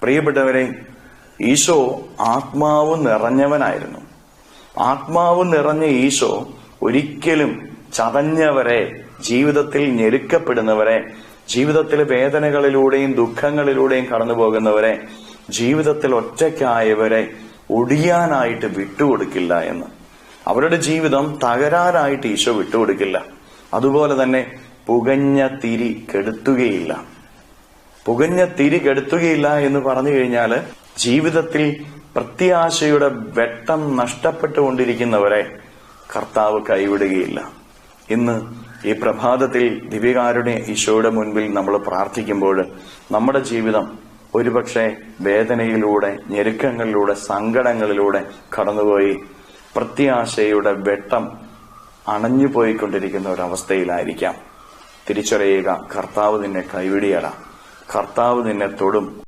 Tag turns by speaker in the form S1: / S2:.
S1: പ്രിയപ്പെട്ടവരെ, ഈശോ ആത്മാവ് നിറഞ്ഞവനായിരുന്നു. ആത്മാവ് നിറഞ്ഞ ഈശോ ഒരിക്കലും ചതഞ്ഞവരെ, ജീവിതത്തിൽ ഞെരുക്കപ്പെടുന്നവരെ, ജീവിതത്തിലെ വേദനകളിലൂടെയും ദുഃഖങ്ങളിലൂടെയും കടന്നു പോകുന്നവരെ, ജീവിതത്തിൽ ഒറ്റയ്ക്കായവരെ ഒടിയാനായിട്ട് വിട്ടുകൊടുക്കില്ല എന്ന്. അവരുടെ ജീവിതം തകരാനായിട്ട് ഈശോ വിട്ടുകൊടുക്കില്ല. അതുപോലെ തന്നെ പുകഞ്ഞ തിരി കെടുത്തുകയില്ല. പുകഞ്ഞ തിരി കെടുത്തുകയില്ല എന്ന് പറഞ്ഞു കഴിഞ്ഞാൽ ജീവിതത്തിൽ പ്രത്യാശയുടെ വെട്ടം നഷ്ടപ്പെട്ടുകൊണ്ടിരിക്കുന്നവരെ കർത്താവ് കൈവിടുകയില്ല. ഇന്ന് ഈ പ്രഭാതത്തിൽ ദിവ്യകാരുണ്യ ഈശോയുടെ മുൻപിൽ നമ്മൾ പ്രാർത്ഥിക്കുമ്പോൾ നമ്മുടെ ജീവിതം ഒരുപക്ഷെ വേദനയിലൂടെ, ഞെരുക്കങ്ങളിലൂടെ, സങ്കടങ്ങളിലൂടെ കടന്നുപോയി പ്രത്യാശയുടെ വെട്ടം അണഞ്ഞുപോയിക്കൊണ്ടിരിക്കുന്ന ഒരവസ്ഥയിലായിരിക്കാം. തിരിച്ചറിയുക, കർത്താവ് നിന്നെ കൈവിടിയല്ല, കർത്താവ് നിന്നെ തൊടും.